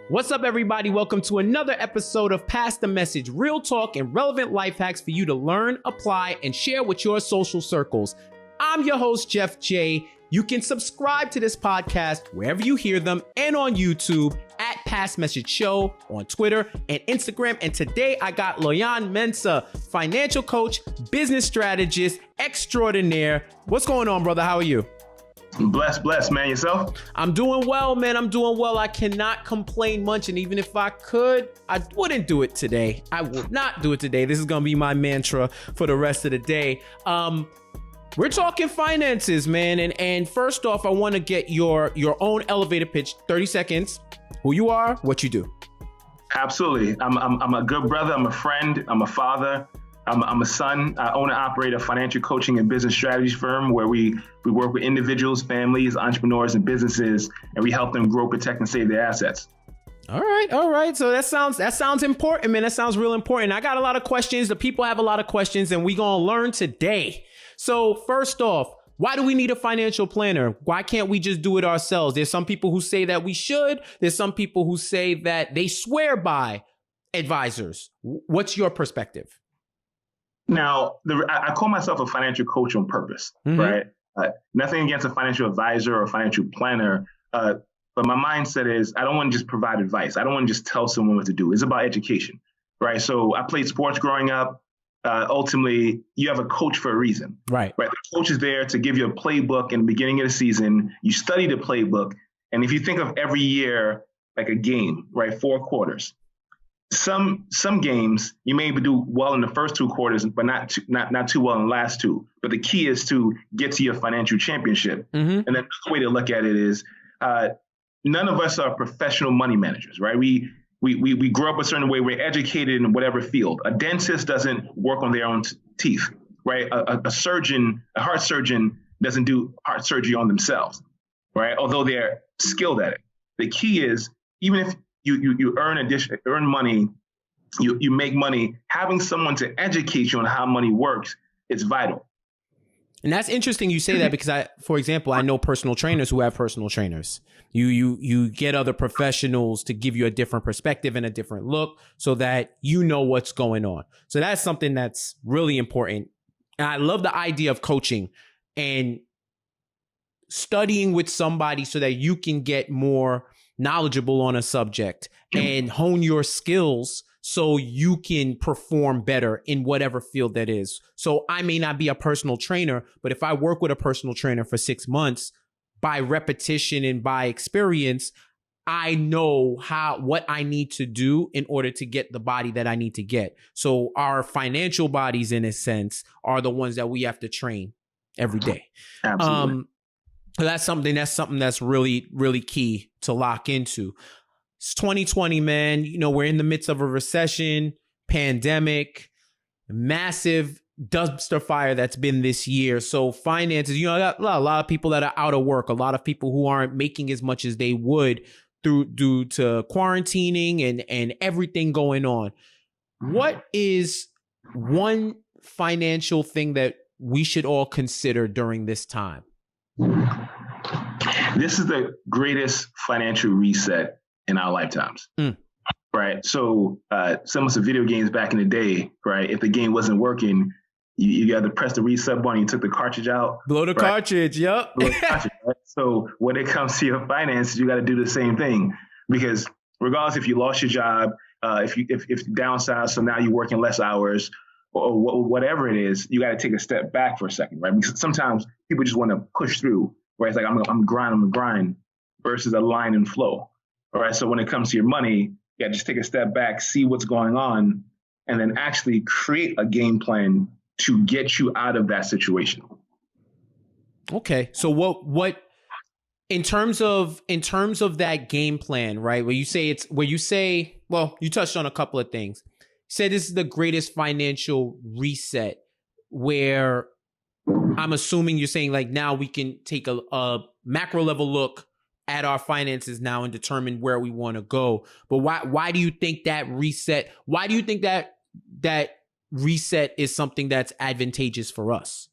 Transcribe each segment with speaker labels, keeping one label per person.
Speaker 1: What's up, everybody? Welcome to another episode of Pass the Message, real talk and relevant life hacks for you to learn, apply, and share with your social circles. I'm your host, Jeff J. You can subscribe to this podcast wherever you hear them and on YouTube at Pass Message Show, on Twitter and Instagram. And today I got Loyan Mensah, financial coach, business strategist extraordinaire. What's going on, brother? How are you?
Speaker 2: Blessed, man. Yourself?
Speaker 1: I'm doing well, man. I'm doing well. I cannot complain much. And even if I could, I wouldn't do it today. I would not do it today. This is going to be my mantra for the rest of the day. We're talking finances, man. And first off, I want to get your own elevator pitch, 30 seconds, who you are, what you do.
Speaker 2: Absolutely. I'm a good brother. I'm a friend. I'm a father. I'm a son. I own and operate a financial coaching and business strategy firm where we work with individuals, families, entrepreneurs, and businesses, and we help them grow, protect, and save their assets.
Speaker 1: All right. So that sounds important, man. That sounds real important. I got a lot of questions. The people have a lot of questions, and we're going to learn today. So first off, why do we need a financial planner? Why can't we just do it ourselves? There's some people who say that we should. There's some people who say that they swear by advisors. What's your perspective?
Speaker 2: Now, I call myself a financial coach on purpose, right? Nothing against a financial advisor or a financial planner, but my mindset is I don't want to just provide advice. I don't want to just tell someone what to do. It's about education, right? So I played sports growing up. Ultimately, you have a coach for a reason,
Speaker 1: right?
Speaker 2: The coach is there to give you a playbook in the beginning of the season. You study the playbook. And if you think of every year like a game, right? 4 quarters. Some games you may do well in the first 2 quarters, but not too well in the last 2. But the key is to get to your financial championship. And then the way to look at it is none of us are professional money managers, right? We grow up a certain way. We're educated in whatever field. A dentist doesn't work on their own teeth, right? A heart surgeon doesn't do heart surgery on themselves, right? Although they're skilled at it. The key is even if you earn money, you make money, having someone to educate you on how money works, it's vital.
Speaker 1: And that's interesting you say that because for example, I know personal trainers who have personal trainers. You get other professionals to give you a different perspective and a different look so that you know what's going on. So that's something that's really important. And I love the idea of coaching and studying with somebody so that you can get more knowledgeable on a subject and hone your skills so you can perform better in whatever field that is. So I may not be a personal trainer, but if I work with a personal trainer for 6 months, by repetition and by experience, I know what I need to do in order to get the body that I need to get. So our financial bodies, in a sense, are the ones that we have to train every day.
Speaker 2: Absolutely.
Speaker 1: That's something that's really, really key to lock into. It's 2020, man. You know, we're in the midst of a recession, pandemic, massive dumpster fire that's been this year. So finances, you know, I got a lot of people that are out of work, a lot of people who aren't making as much as they would due to quarantining and everything going on. What is one financial thing that we should all consider during this time?
Speaker 2: This is the greatest financial reset in our lifetimes, right? So some of the video games back in the day, right? If the game wasn't working, you got to press the reset button. You took the cartridge out.
Speaker 1: Blow the cartridge, yep.
Speaker 2: Blow the cartridge, right? So when it comes to your finances, you got to do the same thing because regardless if you lost your job, if you downsized, so now you're working less hours, or whatever it is, you got to take a step back for a second, right? Because sometimes people just want to push through, right? It's like, I'm gonna grind versus a line and flow, all right? So when it comes to your money, you got to just take a step back, see what's going on, and then actually create a game plan to get you out of that situation.
Speaker 1: Okay. So what in terms of that game plan, right? Well, you touched on a couple of things. You said this is the greatest financial reset where I'm assuming you're saying like now we can take a macro level look at our finances now and determine where we want to go. But why do you think that reset? Why do you think that reset is something that's advantageous for us?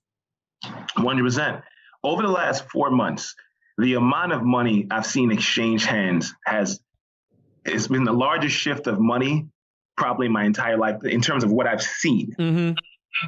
Speaker 2: 100%. Over the last 4 months, the amount of money I've seen exchange hands has It's been the largest shift of money probably my entire life in terms of what I've seen.
Speaker 1: Mm-hmm.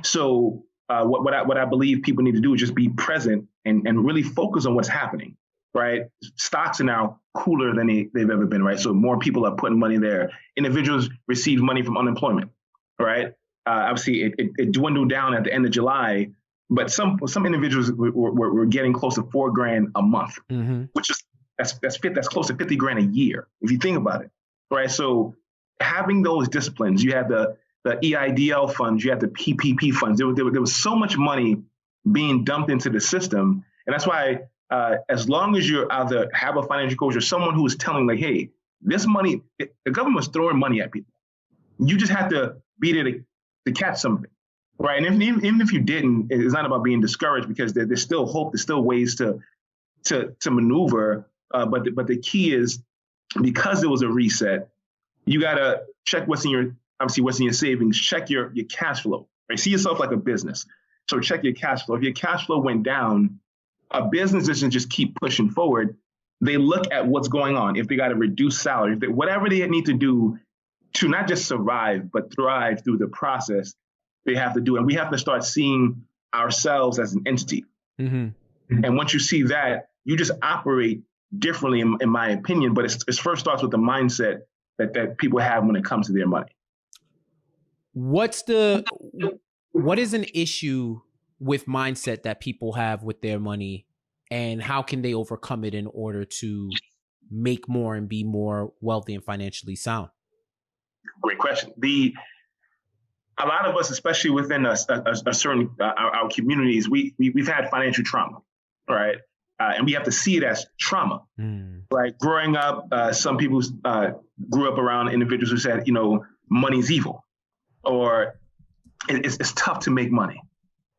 Speaker 2: So what I believe people need to do is just be present and really focus on what's happening, right? Stocks are now cooler than they've ever been, right? So more people are putting money there. Individuals receive money from unemployment, right? Obviously, it dwindled down at the end of July, but some individuals were getting close to $4,000 a month,
Speaker 1: Mm-hmm.
Speaker 2: which is that's close to $50,000 a year if you think about it, right? So having those disciplines, you had the EIDL funds, you had the PPP funds. There was so much money being dumped into the system, and that's why as long as you either have a financial coach or someone who is telling like, hey, this money, the government was throwing money at people. You just have to be there to catch something, right? And even if you didn't, it's not about being discouraged because there's still hope. There's still ways to maneuver. But the key is because there was a reset, you gotta check what's in your savings. Check your cash flow. Right? See yourself like a business. So check your cash flow. If your cash flow went down, a business doesn't just keep pushing forward. They look at what's going on. If they got to reduce salary, whatever they need to do to not just survive, but thrive through the process, they have to do. And we have to start seeing ourselves as an entity. Mm-hmm. And once you see that, you just operate differently, in my opinion. But it first starts with the mindset that people have when it comes to their money.
Speaker 1: What is an issue with mindset that people have with their money, and how can they overcome it in order to make more and be more wealthy and financially sound?
Speaker 2: Great question. A lot of us, especially within a certain our communities, we've had financial trauma, right? And we have to see it as trauma. Like growing up, some people grew up around individuals who said, money's evil, or it's tough to make money,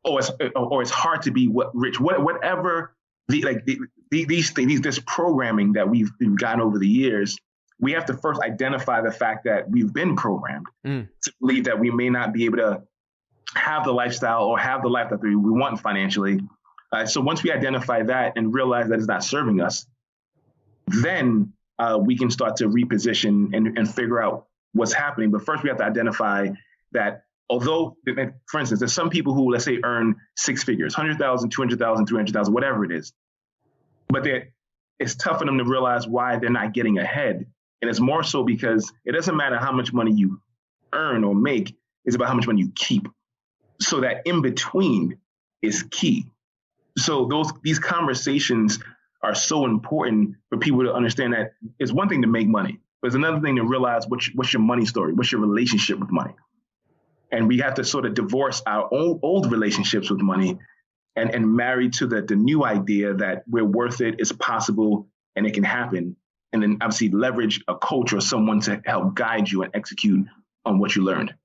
Speaker 2: or it's hard to be rich. Whatever these things, this programming that we've gotten over the years, we have to first identify the fact that we've been programmed to believe that we may not be able to have the lifestyle or have the life that we want financially. So once we identify that and realize that it's not serving us, then we can start to reposition and figure out what's happening. But first we have to identify that although, for instance, there's some people who, let's say, earn six figures, 100,000, 200,000, 300,000, whatever it is, but it's tough for them to realize why they're not getting ahead. And it's more so because it doesn't matter how much money you earn or make, it's about how much money you keep. So that in between is key. So these conversations are so important for people to understand that it's one thing to make money, but it's another thing to realize what's your money story, what's your relationship with money. And we have to sort of divorce our old relationships with money and marry to the new idea that we're worth it, it's possible, and it can happen. And then obviously leverage a coach or someone to help guide you and execute on what you learned.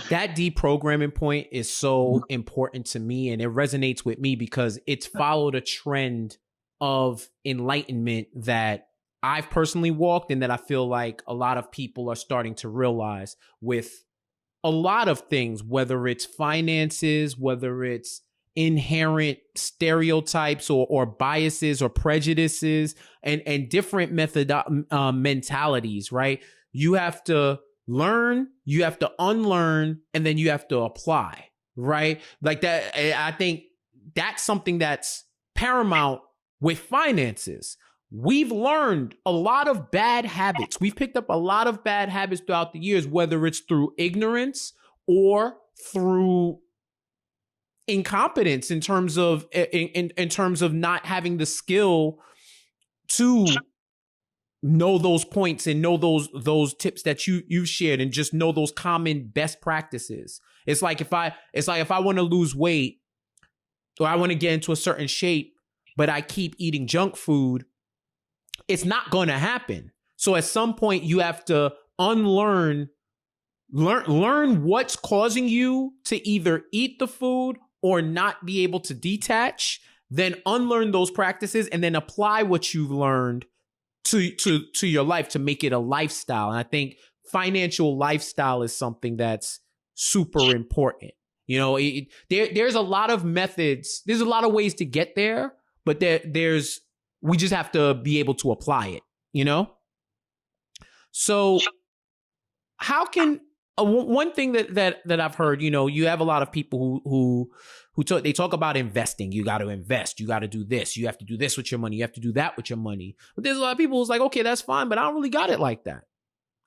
Speaker 1: That deprogramming point is so important to me, and it resonates with me because it's followed a trend of enlightenment that I've personally walked and that I feel like a lot of people are starting to realize with a lot of things, whether it's finances, whether it's inherent stereotypes or biases or prejudices and different mentalities, right? You have to learn, you have to unlearn, and then you have to apply, right? Like that. I think that's something that's paramount with finances. We've learned a lot of bad habits. We've picked up a lot of bad habits throughout the years, whether it's through ignorance or through incompetence in terms of not having the skill to know those points and know those tips that you've shared and just know those common best practices. It's like if I want to lose weight or I want to get into a certain shape, but I keep eating junk food, it's not going to happen. So at some point you have to learn what's causing you to either eat the food or not be able to detach, then unlearn those practices and then apply what you've learned to your life to make it a lifestyle. And I think financial lifestyle is something that's super important. There's a lot of methods. There's a lot of ways to get there, but we just have to be able to apply it, So how can one thing that I've heard, you have a lot of people who they talk about investing. You got to invest. You got to do this. You have to do this with your money. You have to do that with your money. But there's a lot of people who's like, okay, that's fine, but I don't really got it like that.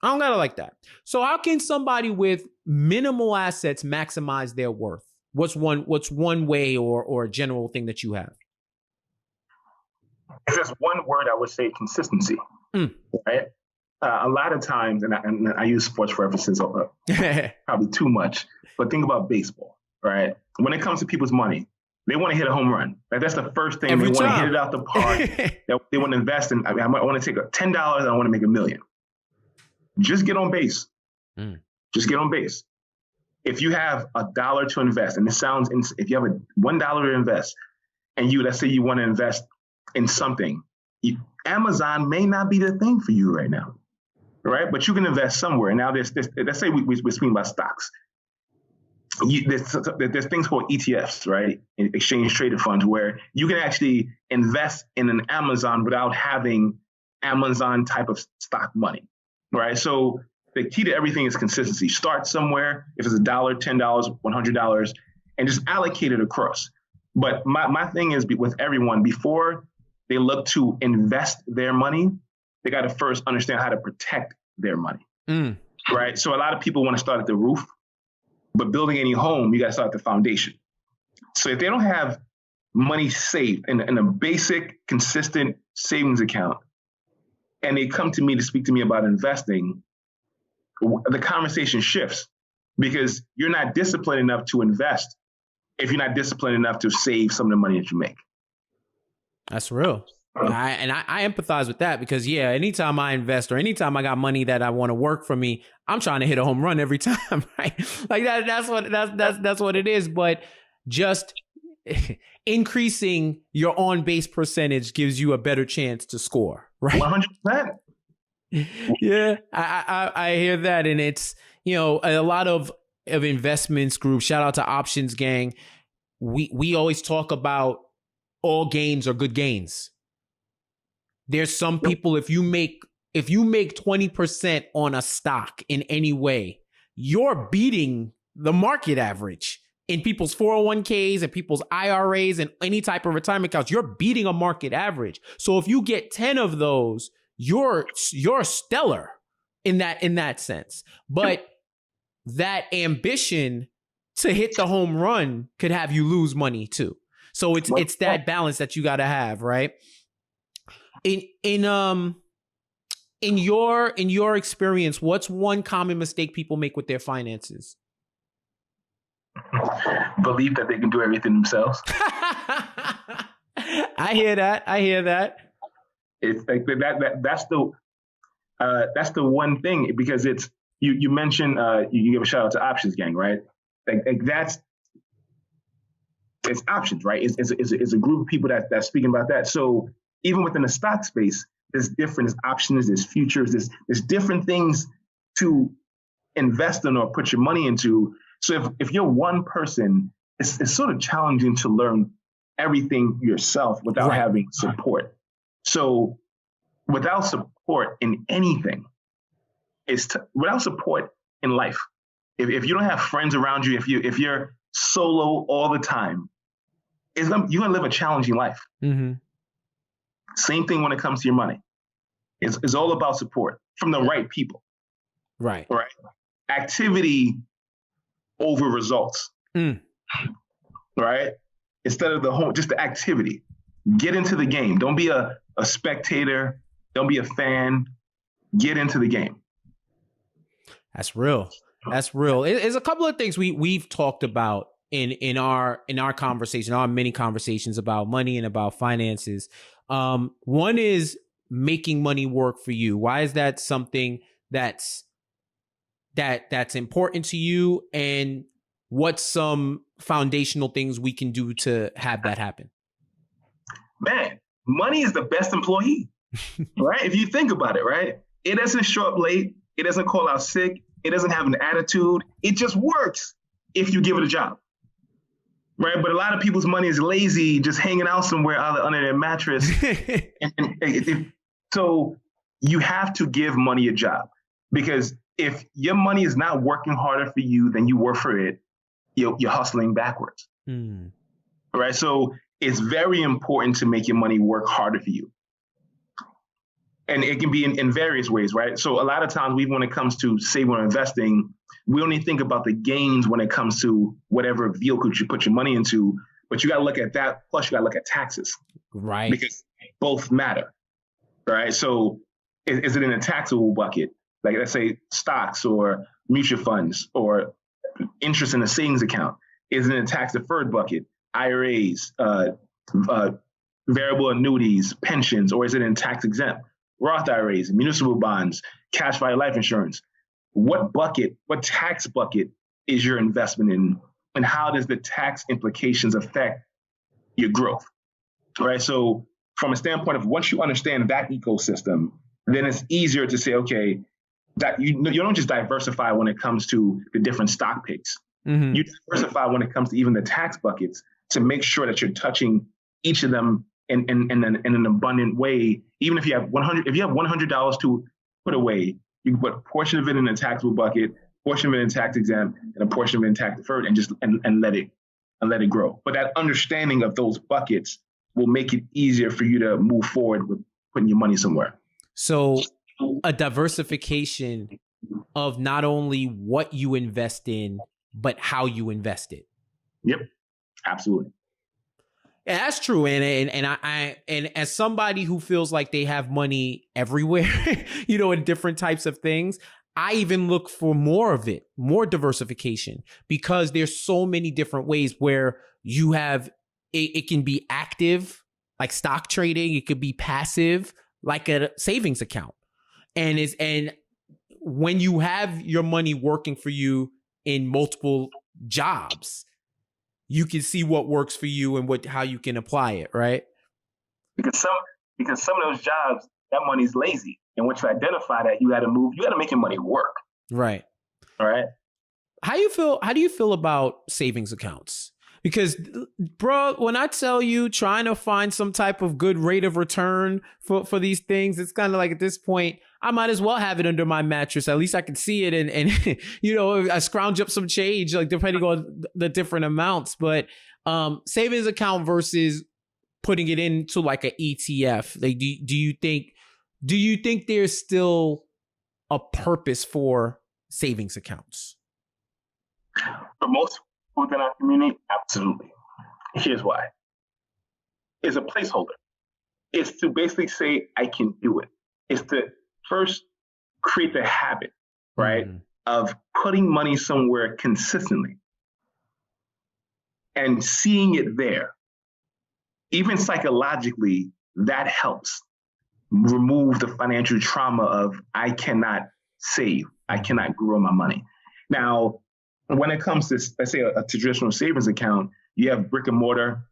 Speaker 1: I don't got it like that. So how can somebody with minimal assets maximize their worth? What's one way or a general thing that you have?
Speaker 2: If there's one word, I would say consistency. Right? A lot of times, and I use sports references probably too much, but think about baseball, right? When it comes to people's money, they want to hit a home run. Like that's the first thing. They want to hit it out the park. They want to invest in. I want to take $10. I want to make $1 million. Just get on base. Just get on base. If you have $1 to invest, and if you have $1 to invest, and let's say you want to invest in something, Amazon may not be the thing for you right now, right? But you can invest somewhere. Now let's say we're speaking about stocks. There's things called ETFs, right? Exchange traded funds, where you can actually invest in an Amazon without having Amazon type of stock money, right? So the key to everything is consistency. Start somewhere. If it's $1, $10, $100, and just allocate it across. But my thing is with everyone, before they look to invest their money, they got to first understand how to protect their money, right? So a lot of people want to start at the roof, but building any home, you got to start at the foundation. So if they don't have money saved in a basic, consistent savings account, and they come to me to speak to me about investing, the conversation shifts because you're not disciplined enough to invest if you're not disciplined enough to save some of the money that you make.
Speaker 1: That's real. I empathize with that because anytime I invest or anytime I got money that I want to work for me, I'm trying to hit a home run every time, right? Like that's what it is. But just increasing your on base percentage gives you a better chance to score, right?
Speaker 2: 100%.
Speaker 1: Yeah, I hear that. And it's, a lot of investments groups, shout out to Options Gang. We always talk about all gains are good gains. There's some people, if you make 20% on a stock in any way, you're beating the market average in people's 401ks and people's IRAs and any type of retirement accounts. You're beating a market average. So if you get 10 of those, you're stellar in that sense. But that ambition to hit the home run could have you lose money too. So it's that balance that you got to have, right? In your experience, what's one common mistake people make with their finances?
Speaker 2: Believe that they can do everything themselves.
Speaker 1: I hear that.
Speaker 2: It's like that's the one thing, because it's you mentioned you give a shout out to Options Gang, right? Like it's options, right? It's a group of people that's speaking about that. So even within the stock space, there's options, there's futures, there's different things to invest in or put your money into. So if you're one person, it's sort of challenging to learn everything yourself without having support. So without support in anything, without support in life, if you don't have friends around you, if you're solo all the time, you're going to live a challenging life. Mm-hmm. Same thing when it comes to your money. It's all about support from the right people.
Speaker 1: Right.
Speaker 2: Activity over results. Right? Instead of just the activity. Get into the game. Don't be a spectator. Don't be a fan. Get into the game.
Speaker 1: That's real. There's a couple of things we've talked about in our conversation, our many conversations about money and about finances. One is making money work for you. Why is that something that's important to you, and what's some foundational things we can do to have that happen?
Speaker 2: Man, money is the best employee, right? If you think about it, right? It doesn't show up late. It doesn't call out sick. It doesn't have an attitude. It just works if you give it a job, right? But a lot of people's money is lazy, just hanging out somewhere under their mattress. So you have to give money a job. Because if your money is not working harder for you than you work for it, you're hustling backwards. Right? So it's very important to make your money work harder for you. And it can be in various ways, right? So a lot of times, when it comes to saving or investing, we only think about the gains when it comes to whatever vehicle you put your money into. But you got to look at that. Plus, you got to look at taxes.
Speaker 1: Right.
Speaker 2: Because both matter. Right. So is it in a taxable bucket? Like, let's say stocks or mutual funds or interest in a savings account? Is it in a tax deferred bucket? IRAs, variable annuities, pensions, or is it in tax exempt? Roth IRAs, municipal bonds, cash value life insurance. What tax bucket is your investment in? And how does the tax implications affect your growth? Right. So from a standpoint of once you understand that ecosystem, then it's easier to say, okay, that you don't just diversify when it comes to the different stock picks. You diversify when it comes to even the tax buckets to make sure that you're touching each of them in an abundant way. Even if you have $100 to put away, you can put a portion of it in a taxable bucket, portion of it in tax exempt, and a portion of it in tax deferred, and just and let it grow. But that understanding of those buckets will make it easier for you to move forward with putting your money somewhere.
Speaker 1: So a diversification of not only what you invest in, but how you invest it.
Speaker 2: Yep, absolutely.
Speaker 1: Yeah, that's true. And I as somebody who feels like they have money everywhere, in different types of things, I even look for more of it, more diversification, because there's so many different ways where you have it can be active, like stock trading. It could be passive, like a savings account. And when you have your money working for you in multiple jobs, you can see what works for you and how you can apply it, right?
Speaker 2: Because some of those jobs, that money's lazy. And once you identify that, you got to make your money work.
Speaker 1: Right.
Speaker 2: All right.
Speaker 1: How do you feel about savings accounts? Because, bro, when I tell you trying to find some type of good rate of return for these things, it's kind of like at this point, I might as well have it under my mattress. At least I can see it and I scrounge up some change, like depending on the different amounts. But savings account versus putting it into like an ETF, like do you think there's still a purpose for savings accounts?
Speaker 2: For most within our community, absolutely. Here's why. It's a placeholder. It's to basically say, I can do it. It's to first create the habit, right, of putting money somewhere consistently and seeing it there. Even psychologically, that helps remove the financial trauma of I cannot save, I cannot grow my money. Now, when it comes to, let's say, a traditional savings account, you have brick and mortar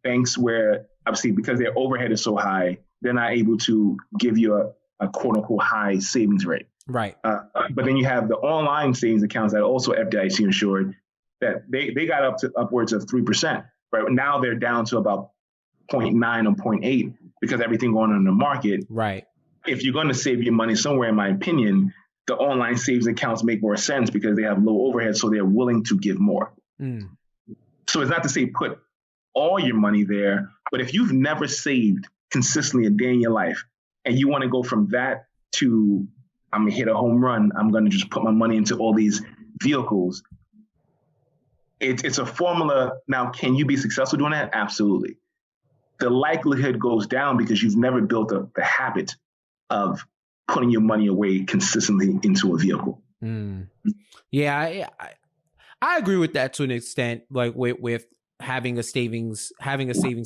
Speaker 2: banks where, obviously, because their overhead is so high, they're not able to give you a quote unquote high savings rate.
Speaker 1: Right.
Speaker 2: But then you have the online savings accounts that are also FDIC insured that they got up to upwards of 3%. Right now they're down to about 0.9 or 0.8 because everything going on in the market.
Speaker 1: Right.
Speaker 2: If you're going to save your money somewhere, in my opinion, the online savings accounts make more sense because they have low overhead, so they're willing to give more. So it's not to say put all your money there, but if you've never saved consistently a day in your life and you want to go from that to I'm going to hit a home run, I'm going to just put my money into all these vehicles, it's a formula. Now, can you be successful doing that? Absolutely. The likelihood goes down because you've never built the habit of putting your money away consistently into a vehicle.
Speaker 1: Yeah, I agree with that to an extent. Like with having a savings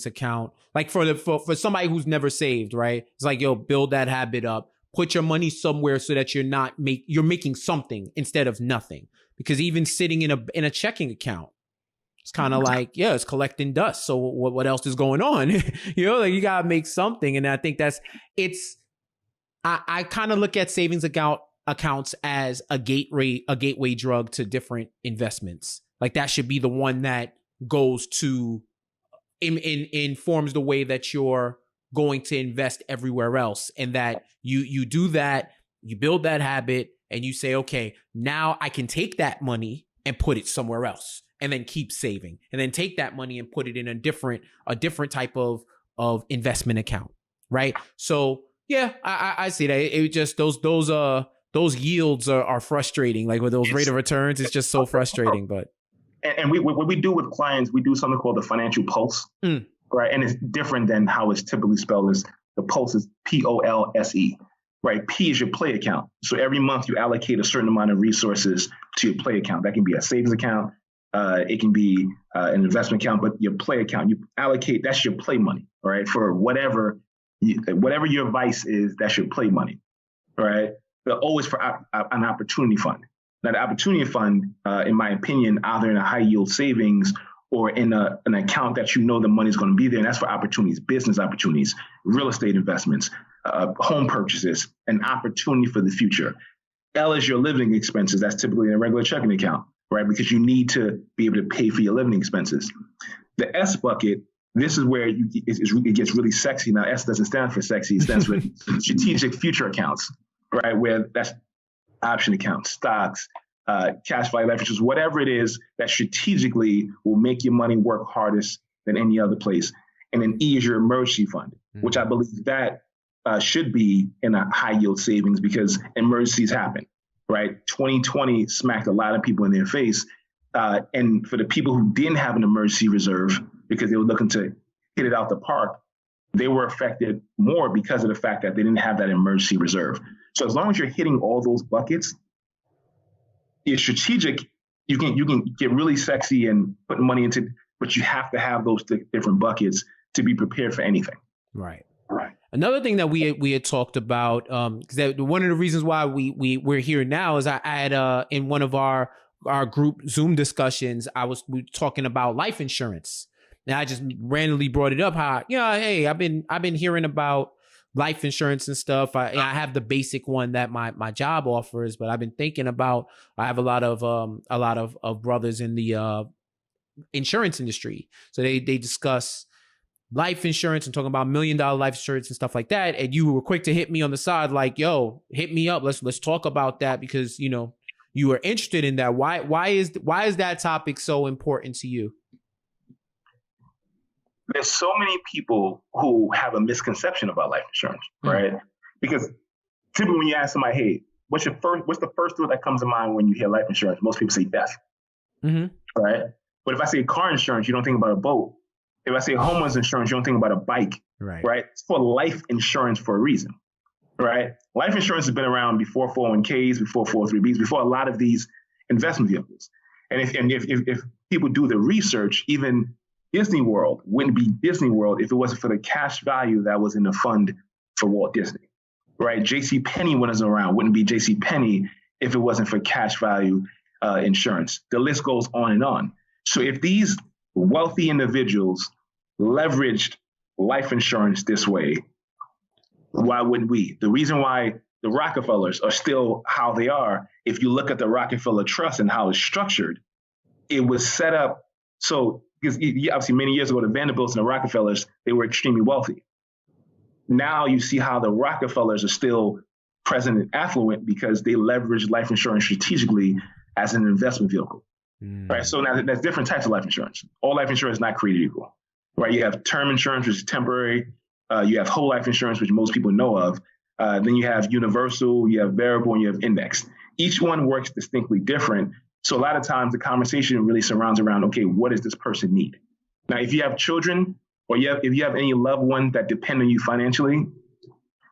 Speaker 1: account, like for somebody who's never saved, right? It's like, build that habit up. Put your money somewhere so that you're making something instead of nothing. Because even sitting in a checking account, it's kind of like, it's collecting dust. So what else is going on? You gotta make something. And I think I kind of look at savings accounts as a gateway drug to different investments. Like that should be the one that goes to informs the way that you're going to invest everywhere else, and that you do that, you build that habit, and you say, okay, now I can take that money and put it somewhere else and then keep saving, and then take that money and put it in a different type of investment account. Right. So yeah, I see that. It just those yields are frustrating. Like with those rate of returns, it's just so frustrating. But
Speaker 2: what we do with clients, we do something called the financial pulse, right? And it's different than how it's typically spelled. Is the pulse is POLSE, right? P is your play account. So every month you allocate a certain amount of resources to your play account. That can be a savings account, it can be an investment account, but your play account, you allocate, that's your play money, right? For whatever your vice is, that's your play money, right? The O is for an opportunity fund. Now, the opportunity fund, in my opinion, either in a high yield savings or in an account that you know the money's going to be there, and that's for opportunities, business opportunities, real estate investments, home purchases, an opportunity for the future. L is your living expenses. That's typically in a regular checking account, right? Because you need to be able to pay for your living expenses. The S bucket, this is where it gets really sexy. Now, S doesn't stand for sexy. It stands for strategic future accounts, right? Where that's option accounts, stocks, cash value life insurance, whatever it is that strategically will make your money work hardest than any other place. And then E is your emergency fund, which I believe that should be in a high yield savings because emergencies happen, right? 2020 smacked a lot of people in their face. And for the people who didn't have an emergency reserve because they were looking to hit it out the park, they were affected more because of the fact that they didn't have that emergency reserve. So as long as you're hitting all those buckets, it's strategic. You can get really sexy and put money into, but you have to have those different buckets to be prepared for anything.
Speaker 1: Right. Another thing that we had talked about, because one of the reasons why we're here now is I had in one of our group Zoom discussions, we were talking about life insurance. And I just randomly brought it up. How, hey, I've been hearing about life insurance and stuff. I have the basic one that my job offers, but I've been thinking about. I have a lot of brothers in the insurance industry, so they discuss life insurance and talking about $1 million life insurance and stuff like that. And you were quick to hit me on the side, like, "Yo, hit me up. Let's talk about that because you are interested in that. Why is that topic so important to you?"
Speaker 2: There's so many people who have a misconception about life insurance, right? Because typically when you ask somebody, "Hey, what's the first thought that comes to mind when you hear life insurance?" Most people say death, right? But if I say car insurance, you don't think about a boat. If I say homeowners insurance, you don't think about a bike, right? It's for life insurance for a reason, right? Life insurance has been around before 401ks, before 403bs, before a lot of these investment vehicles. And if people do the research, even Disney World wouldn't be Disney World if it wasn't for the cash value that was in the fund for Walt Disney, right? JCPenney wasn't around, wouldn't be JCPenney if it wasn't for cash value insurance. The list goes on and on. So if these wealthy individuals leveraged life insurance this way, why wouldn't we? The reason why the Rockefellers are still how they are, if you look at the Rockefeller Trust and how it's structured, it was set up so, because obviously many years ago, the Vanderbilts and the Rockefellers, they were extremely wealthy. Now you see how the Rockefellers are still present and affluent because they leverage life insurance strategically as an investment vehicle. Right. So now there's different types of life insurance. All life insurance is not created equal. Right. You have term insurance, which is temporary. You have whole life insurance, which most people know of. Then you have universal, you have variable, and you have indexed. Each one works distinctly different. So a lot of times the conversation really surrounds around, okay, what does this person need? Now, if you have children or if you have any loved one that depend on you financially,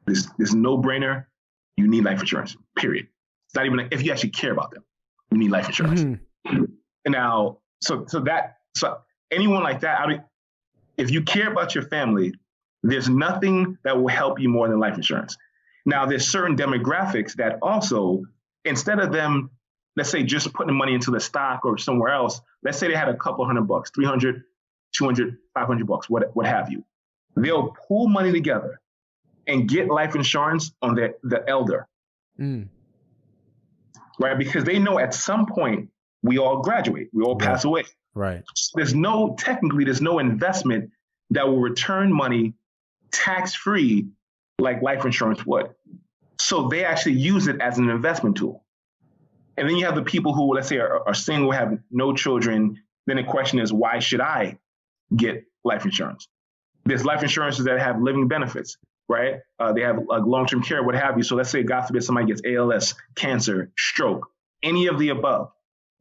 Speaker 2: this no-brainer. You need life insurance, period. It's not even if you actually care about them, you need life insurance. And now, so anyone like that, if you care about your family, there's nothing that will help you more than life insurance. Now, there's certain demographics that also, instead of them, let's say, just putting money into the stock or somewhere else, let's say they had a couple $100, $300, $200, $500, what have you. They'll pool money together and get life insurance on the elder, right? Because they know at some point we all graduate, we all pass away.
Speaker 1: Right.
Speaker 2: There's no investment that will return money tax-free like life insurance would. So they actually use it as an investment tool. And then you have the people who, let's say, are single, have no children. Then the question is, why should I get life insurance? There's life insurances that have living benefits, right? They have long-term care, what have you. So let's say, God forbid, somebody gets ALS, cancer, stroke, any of the above,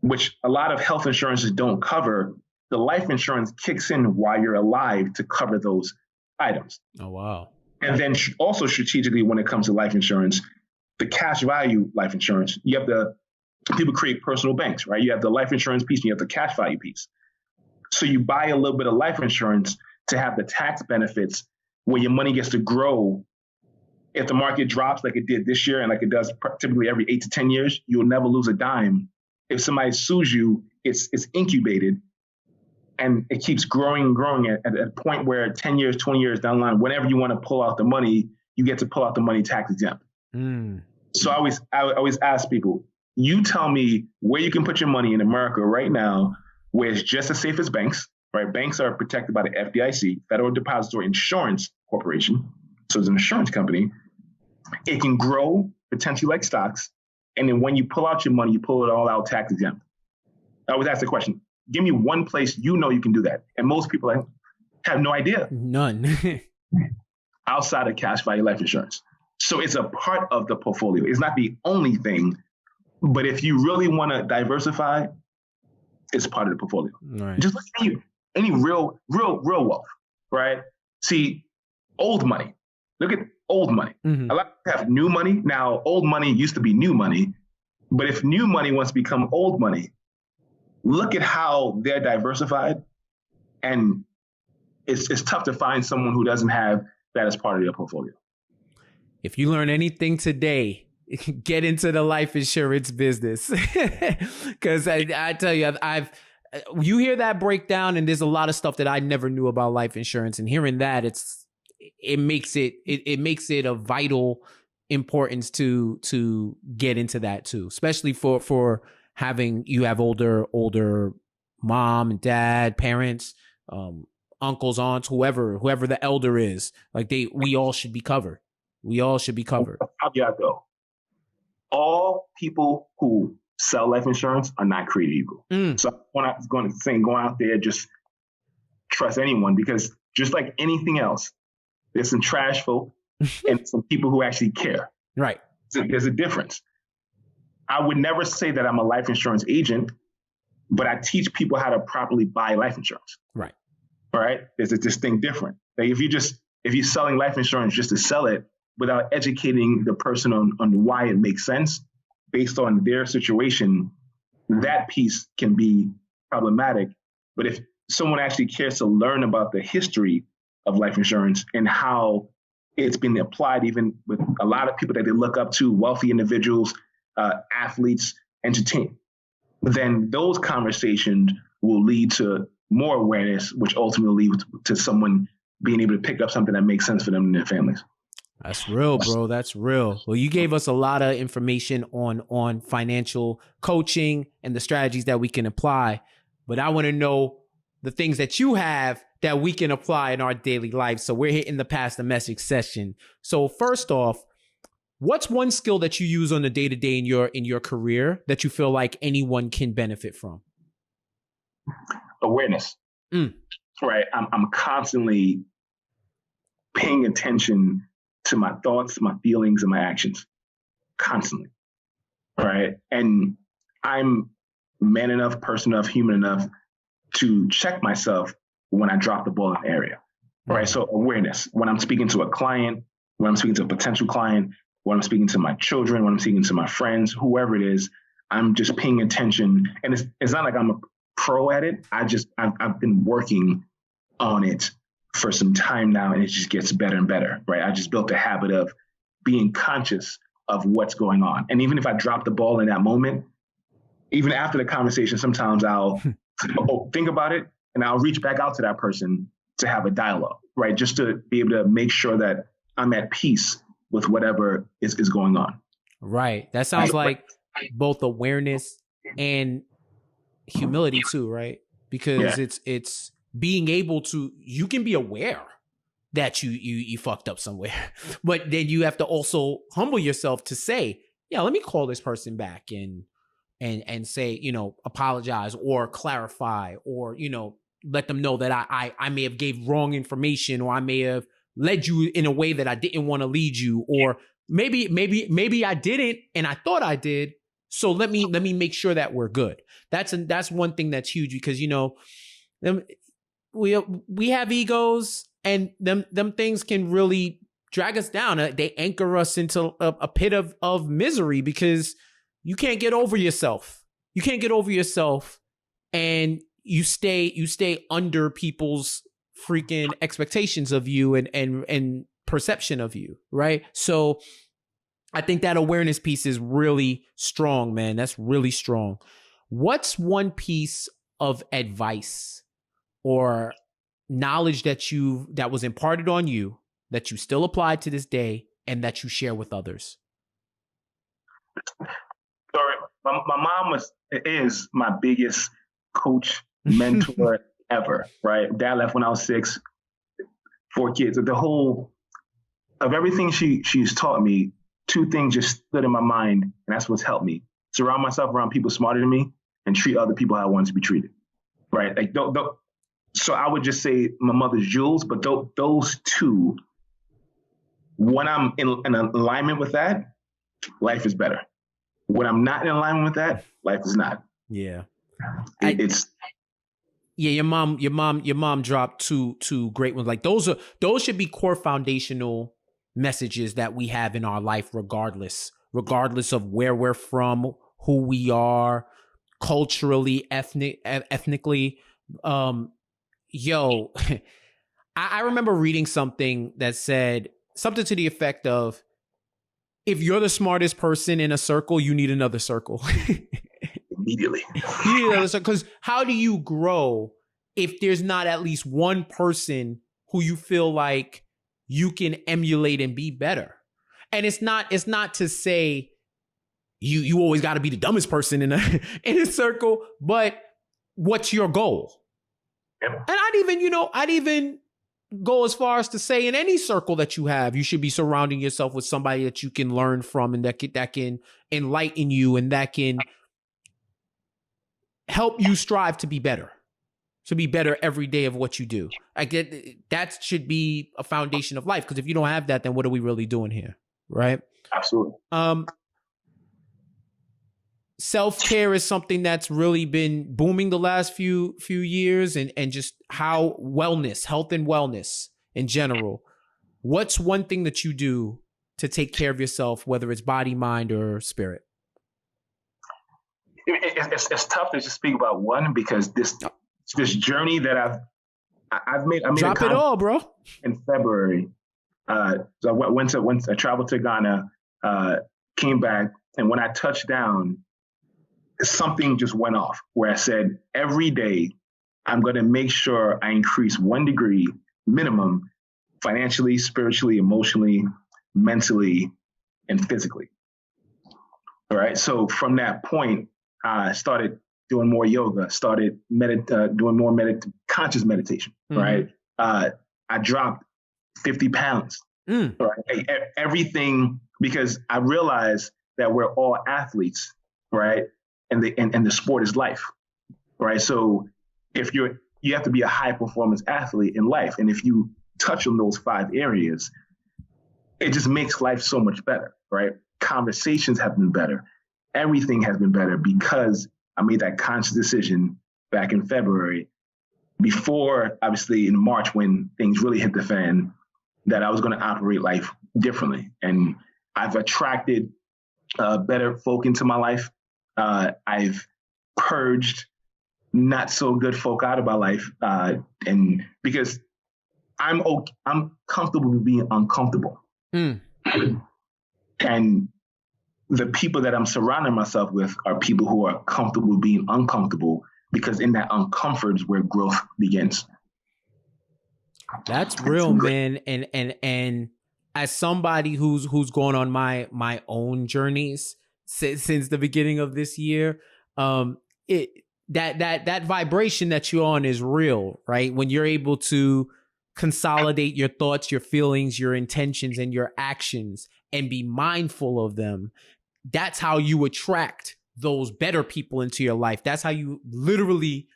Speaker 2: which a lot of health insurances don't cover. The life insurance kicks in while you're alive to cover those items.
Speaker 1: Oh, wow.
Speaker 2: And then also strategically, when it comes to life insurance, the cash value life insurance, you have people create personal banks, right? You have the life insurance piece and you have the cash value piece. So you buy a little bit of life insurance to have the tax benefits where your money gets to grow. If the market drops like it did this year and like it does typically every 8 to 10 years, you'll never lose a dime. If somebody sues you, it's incubated and it keeps growing and growing at a point where 10 years, 20 years down the line, whenever you want to pull out the money, you get to pull out the money tax exempt. So I always ask people, you tell me where you can put your money in America right now, where it's just as safe as banks, right? Banks are protected by the FDIC, Federal Depository Insurance Corporation. So it's an insurance company. It can grow potentially like stocks. And then when you pull out your money, you pull it all out tax exempt. I always ask the question, give me one place you can do that. And most people have no idea.
Speaker 1: None.
Speaker 2: Outside of cash value life insurance. So it's a part of the portfolio. It's not the only thing, but if you really want to diversify, it's part of the portfolio.
Speaker 1: Right.
Speaker 2: Just like any real wealth, right? See, old money. Look at old money. Mm-hmm. A lot of people have new money. Now, old money used to be new money, but if new money wants to become old money, look at how they're diversified. And it's tough to find someone who doesn't have that as part of their portfolio.
Speaker 1: If you learn anything today, get into the life insurance business. Because I tell you, you hear that breakdown, and there's a lot of stuff that I never knew about life insurance. And hearing that, it makes it a vital importance to get into that too, especially for you have older mom and dad, parents, uncles, aunts, whoever the elder is. Like we all should be covered. We all should be covered.
Speaker 2: Caveat though, all people who sell life insurance are not created equal. So I'm not going to say go out there, just trust anyone, because just like anything else, there's some trash folk and some people who actually care.
Speaker 1: Right.
Speaker 2: So there's a difference. I would never say that I'm a life insurance agent, but I teach people how to properly buy life insurance.
Speaker 1: Right.
Speaker 2: All right. There's a distinct difference. Like if you're selling life insurance just to sell it without educating the person on why it makes sense based on their situation, that piece can be problematic. But if someone actually cares to learn about the history of life insurance and how it's been applied, even with a lot of people that they look up to, wealthy individuals, athletes, entertainment, then those conversations will lead to more awareness, which ultimately leads to someone being able to pick up something that makes sense for them and their families.
Speaker 1: That's real, bro. That's real. Well, you gave us a lot of information on financial coaching and the strategies that we can apply, but I want to know the things that you have that we can apply in our daily life. So we're hitting the Pass the Message session. So first off, what's one skill that you use on a day-to-day in your career that you feel like anyone can benefit from?
Speaker 2: Awareness. Right. I'm constantly paying attention to my thoughts, my feelings, and my actions. Constantly. Right. And I'm man enough, person enough, human enough to check myself when I drop the ball in the area. Right. So awareness. When I'm speaking to a client, when I'm speaking to a potential client, when I'm speaking to my children, when I'm speaking to my friends, whoever it is, I'm just paying attention. And it's not like I'm a pro at it. I've been working on it for some time now, and it just gets better and better, right? I just built a habit of being conscious of what's going on. And even if I drop the ball in that moment, even after the conversation, sometimes I'll think about it and I'll reach back out to that person to have a dialogue, right? Just to be able to make sure that I'm at peace with whatever is going on.
Speaker 1: Right. That sounds like both awareness and humility too, right? Because it's being able to, you can be aware that you fucked up somewhere, but then you have to also humble yourself to say, yeah, let me call this person back and and say, apologize or clarify, or, let them know that I may have gave wrong information, or I may have led you in a way that I didn't want to lead you, or maybe I didn't and I thought I did. So let me make sure that we're good. That's one thing that's huge, because we have egos, and them things can really drag us down. They anchor us into a pit of misery, because you can't get over yourself. You can't get over yourself, and you stay under people's freaking expectations of you and perception of you, right? So I think that awareness piece is really strong, man. That's really strong. What's one piece of advice or knowledge that was imparted on you that you still apply to this day and that you share with others?
Speaker 2: Sorry, my mom is my biggest coach, mentor ever, right? Dad left when I was 6, 4 kids. The whole of everything she's taught me, 2 things just stood in my mind, and that's what's helped me. Surround myself around people smarter than me and treat other people how I want to be treated, right? Like, so I would just say my mother's jewels, but those 2, when I'm in alignment with that, life is better. When I'm not in alignment with that, life is not.
Speaker 1: Yeah.
Speaker 2: Your
Speaker 1: mom dropped two great ones. Like those should be core foundational messages that we have in our life, regardless of where we're from, who we are, culturally, ethnically. I remember reading something that said something to the effect of, if you're the smartest person in a circle, you need another circle.
Speaker 2: Immediately.
Speaker 1: You need another circle, because how do you grow if there's not at least one person who you feel like you can emulate and be better? And it's not to say you always got to be the dumbest person in a circle, but what's your goal? Yep. And I'd even go as far as to say, in any circle that you have, you should be surrounding yourself with somebody that you can learn from, and that can enlighten you, and that can help you strive to be better. To be better every day of what you do. I get that should be a foundation of life, because if you don't have that, then what are we really doing here? Right?
Speaker 2: Absolutely.
Speaker 1: Self-care is something that's really been booming the last few years, and just how health and wellness in general. What's one thing that you do to take care of yourself, whether it's body, mind, or spirit?
Speaker 2: It's tough to just speak about one, because this journey that I've made. I
Speaker 1: Drop it all, bro.
Speaker 2: In February, so I traveled to Ghana, came back, and when I touched down, something just went off where I said, every day I'm going to make sure I increase 1 degree minimum, financially, spiritually, emotionally, mentally, and physically. All right. So from that point, I started doing more yoga, started doing more conscious meditation. Mm-hmm. Right. I dropped 50 pounds. Right? Everything, because I realized that we're all athletes, right? And the sport is life, right? So if you have to be a high performance athlete in life, and if you touch on those 5 areas, it just makes life so much better, right? Conversations have been better. Everything has been better, because I made that conscious decision back in February, before, obviously, in March, when things really hit the fan, that I was going to operate life differently. And I've attracted better folk into my life. I've purged not so good folk out of my life, and because I'm comfortable with being uncomfortable. And the people that I'm surrounding myself with are people who are comfortable being uncomfortable, because in that uncomfort is where growth begins.
Speaker 1: That's real, man. And as somebody who's gone on my own journeys since the beginning of this year, that vibration that you're on is real, right? When you're able to consolidate your thoughts, your feelings, your intentions, and your actions, and be mindful of them, that's how you attract those better people into your life. That's how you literally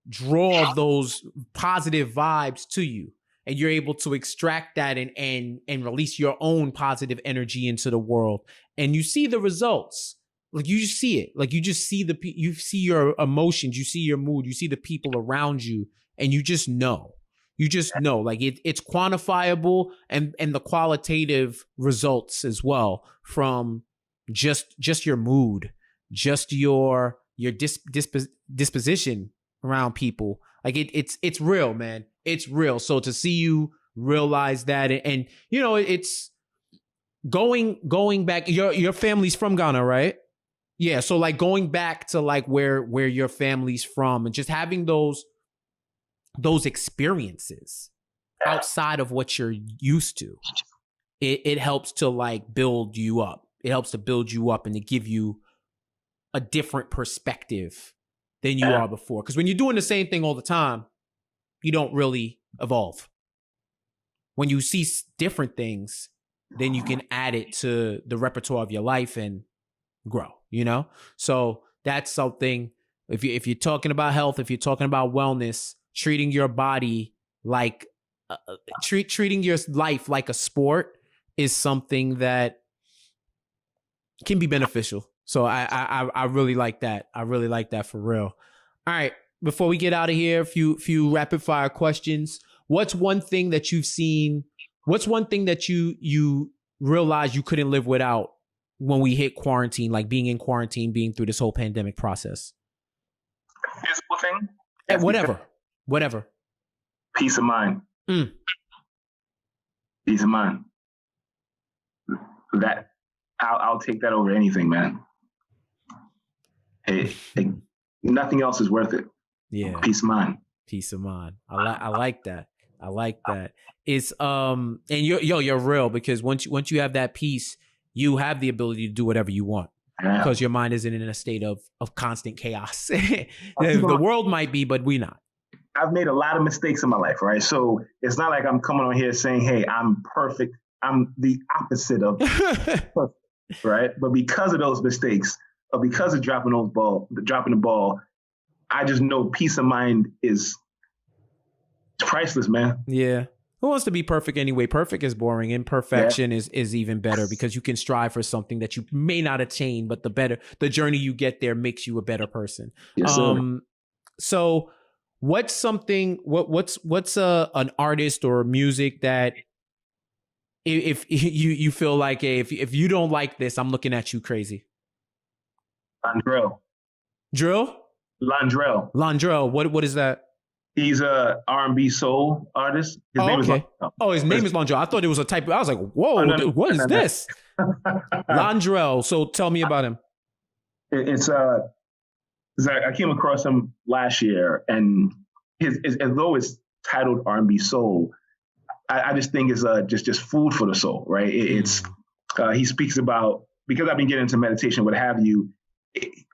Speaker 1: draw those positive vibes to you. And you're able to extract that and release your own positive energy into the world. And you see the results. Like you just see it. Like you just see you see your emotions, you see your mood, you see the people around you, and you just know. You just know. Like it's quantifiable, and the qualitative results as well from just your mood, just your disposition around people. Like it's real, man. It's real. So to see you realize that, and you know, it's going back. Your family's from Ghana, right? Yeah. So like going back to like where your family's from, and just having those experiences outside of what you're used to, it helps to like build you up. It helps to build you up and to give you a different perspective than you are before. Because when you're doing the same thing all the time, you don't really evolve. When you see different things, then you can add it to the repertoire of your life and grow, you know? So that's something, if you're talking about health, if you're talking about wellness, treating your body like, treating your life like a sport is something that can be beneficial. So I really like that. I really like that for real. All right. Before we get out of here, a few rapid fire questions. What's one thing that you've seen? What's one thing that you realized you couldn't live without when we hit quarantine, like being in quarantine, being through this whole pandemic process?
Speaker 2: Physical thing?
Speaker 1: Whatever.
Speaker 2: Peace of mind. Peace of mind. That I'll take that over anything, man. Hey, nothing else is worth it.
Speaker 1: Yeah.
Speaker 2: Peace of mind.
Speaker 1: Peace of mind. I like that. I like that. It's and you're real, because once you have that peace, you have the ability to do whatever you want.
Speaker 2: Yeah.
Speaker 1: Because your mind isn't in a state of constant chaos. The world might be, but we not.
Speaker 2: I've made a lot of mistakes in my life, right? So it's not like I'm coming on here saying, hey, I'm perfect. I'm the opposite of perfect, right? But because of those mistakes, or because of dropping the ball, I just know peace of mind is priceless, man.
Speaker 1: Yeah. Who wants to be perfect anyway? Perfect is boring. Imperfection is even better, because you can strive for something that you may not attain, but the journey you get there makes you a better person.
Speaker 2: Yes, sir.
Speaker 1: So what's an artist or music that if you feel like, hey, if you don't like this, I'm looking at you crazy?
Speaker 2: Landrell.
Speaker 1: Drill? Landrell. What is that?
Speaker 2: He's a R&B soul artist. His name is
Speaker 1: Landrell. I thought it was a type of, I was like, whoa, what is this? Landrell. So tell me about him.
Speaker 2: I came across him last year, and although it's titled R&B soul, I just think it's just food for the soul, right? He speaks about, because I've been getting into meditation, what have you,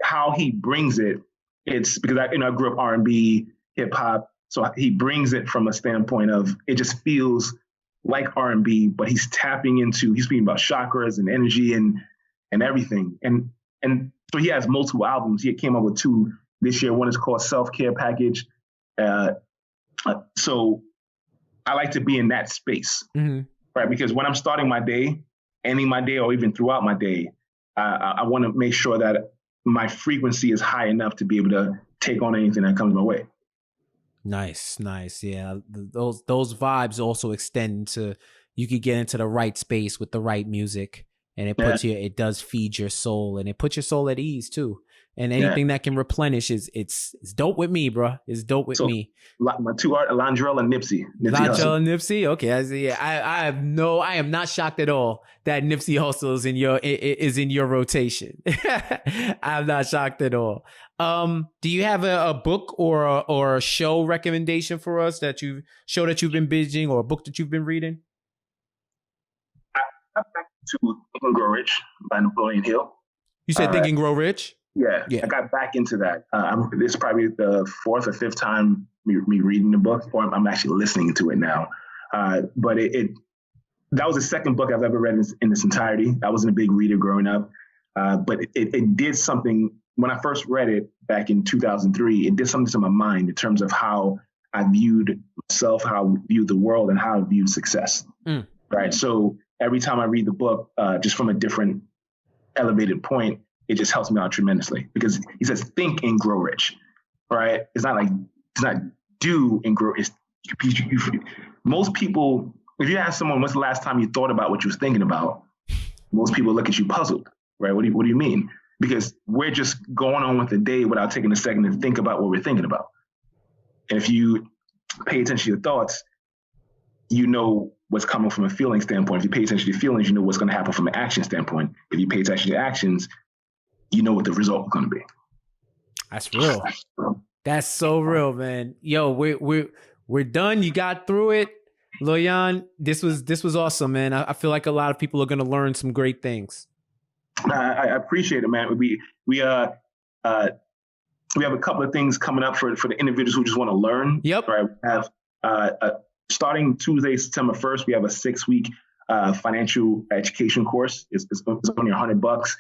Speaker 2: how he brings it. It's because I grew up R&B, hip hop, so he brings it from a standpoint of, it just feels like R&B, but he's speaking about chakras and energy and everything. And so he has multiple albums. He came up with 2 this year. One is called Self-Care Package. So I like to be in that space, right? Because when I'm starting my day, ending my day, or even throughout my day, I want to make sure that my frequency is high enough to be able to take on anything that comes my way.
Speaker 1: Nice. Yeah. Those vibes also extend to, you could get into the right space with the right music, and it does feed your soul, and it puts your soul at ease too. And anything that can replenish it's dope with me, bro. It's dope with me.
Speaker 2: My 2 are Landrell and Nipsey.
Speaker 1: Landrell and Nipsey. Okay, I am not shocked at all that Nipsey Hussle is in your rotation. I'm not shocked at all. Do you have a book or a show recommendation for us that you've been binging, or a book that you've been reading?
Speaker 2: I got back to Think and Grow Rich by Napoleon Hill.
Speaker 1: You said Think and Grow Rich?
Speaker 2: Yeah, I got back into that. This is probably the 4th or 5th time me reading the book, or I'm actually listening to it now. But that was the second book I've ever read in its entirety. I wasn't a big reader growing up. But it did something when I first read it back in 2003. It did something to my mind in terms of how I viewed myself, how I viewed the world, and how I viewed success. Right. So every time I read the book, just from a different elevated point, it just helps me out tremendously, because he says, think and grow rich. Right. It's not do and grow. It's most people, if you ask someone, when's the last time you thought about what you was thinking about? Most people look at you puzzled. Right. What do you mean? Because we're just going on with the day without taking a second to think about what we're thinking about. And if you pay attention to your thoughts, you know what's coming from a feeling standpoint. If you pay attention to your feelings, you know what's going to happen from an action standpoint. If you pay attention to your actions, you know what the result is going to be.
Speaker 1: That's real. That's so real, man. Yo, we're done. You got through it. Loyan, this was awesome, man. I feel like a lot of people are going to learn some great things.
Speaker 2: I appreciate it, man. We have a couple of things coming up for the individuals who just want to learn.
Speaker 1: Yep.
Speaker 2: Right. We have starting Tuesday, September 1st, we have a 6-week financial education course. It's only $100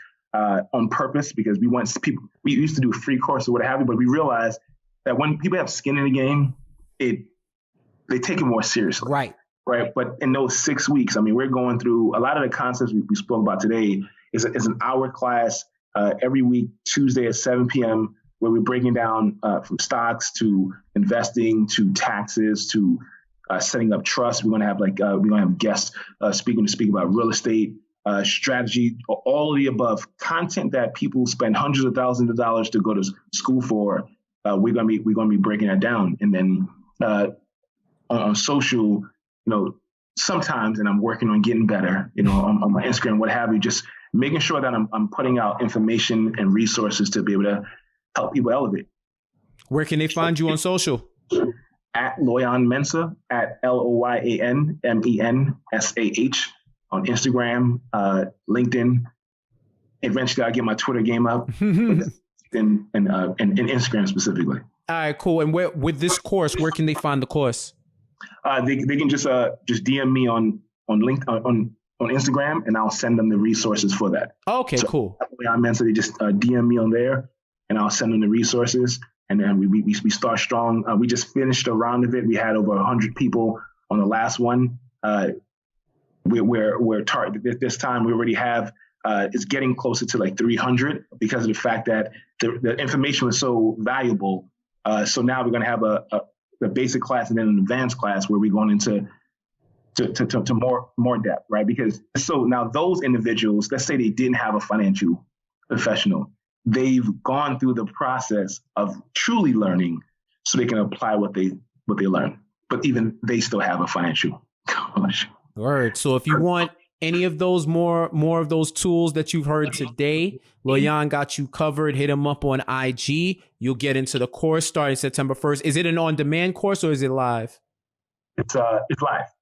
Speaker 2: on purpose, because we want people. We used to do a free course or what have you, but we realized that when people have skin in the game, they take it more seriously.
Speaker 1: Right.
Speaker 2: But in those 6 weeks, I mean, we're going through a lot of the concepts we spoke about today. Is an hour class every week, Tuesday at 7 p.m., where we're breaking down from stocks to investing to taxes to setting up trust. We're going to have guests speaking about real estate, strategy, all of the above content that people spend hundreds of thousands of dollars to go to school for. We're going to be breaking that down, and then on social, sometimes, and I'm working on getting better, on my Instagram, what have you, just making sure that I'm putting out information and resources to be able to help people elevate.
Speaker 1: Where can they find you on social?
Speaker 2: At Loyan Mensah, at LOYAN MENSAH on Instagram, LinkedIn. Eventually, I'll get my Twitter game up, and Instagram specifically.
Speaker 1: All right, cool. And with this course, where can they find the course?
Speaker 2: They can just DM me on Instagram, and I'll send them the resources for that.
Speaker 1: Okay, so, cool.
Speaker 2: Loyan Mensah, they just DM me on there, and I'll send them the resources. And then we start strong. We just finished a round of it. We had over 100 people on the last one. We're targeted this time. We already have. It's getting closer to like 300 because of the fact that the information was so valuable. So now we're going to have a basic class and then an advanced class where we're going into to more depth, right? Because so now those individuals, let's say they didn't have a financial professional, they've gone through the process of truly learning, so they can apply what they learn. But even they still have a financial coach.
Speaker 1: All right. So if you want any of those more of those tools that you've heard today, Loyan got you covered. Hit him up on IG. You'll get into the course starting September 1st. Is it an on-demand course or is it live?
Speaker 2: It's live.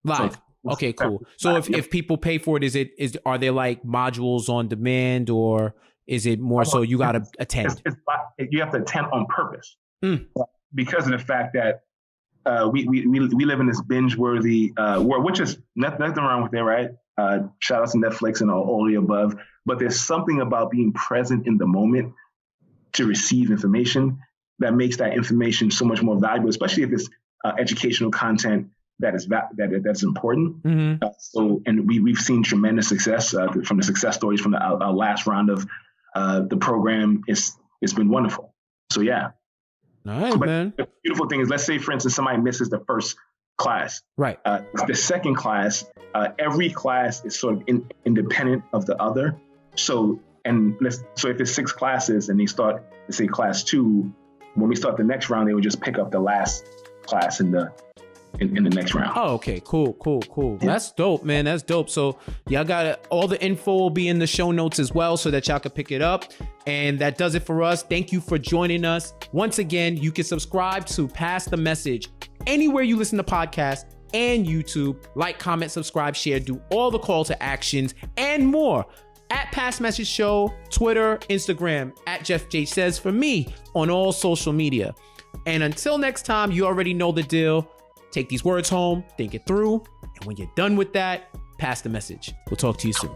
Speaker 1: Live. So okay, cool. So if people pay for it, are there like modules on demand, or is it more so you got to attend?
Speaker 2: You have to attend on purpose because of the fact that we live in this binge-worthy world, which is nothing wrong with it, right? Shout out to Netflix and all the above. But there's something about being present in the moment to receive information that makes that information so much more valuable, especially if it's educational content that's important. Mm-hmm. And we've seen tremendous success from the success stories from our last round of the program. It's been wonderful. So yeah.
Speaker 1: All right, man.
Speaker 2: The beautiful thing is, let's say, for instance, somebody misses the first class.
Speaker 1: Right.
Speaker 2: The second class, every class is sort of independent of the other. So if there's 6 classes and they start, let's say, class 2, when we start the next round, they would just pick up the last class in the next round.
Speaker 1: Oh, okay. Cool. Yeah. That's dope, man. That's dope. So y'all got all the info will be in the show notes as well, so that y'all can pick it up. And that does it for us. Thank you for joining us. Once again, you can subscribe to Pass the Message anywhere you listen to podcasts and YouTube. Like, comment, subscribe, share, do all the call to actions and more at Pass Message Show, Twitter, Instagram, at Jeff J Says for me on all social media. And until next time, you already know the deal. Take these words home, think it through, and when you're done with that, pass the message. We'll talk to you soon.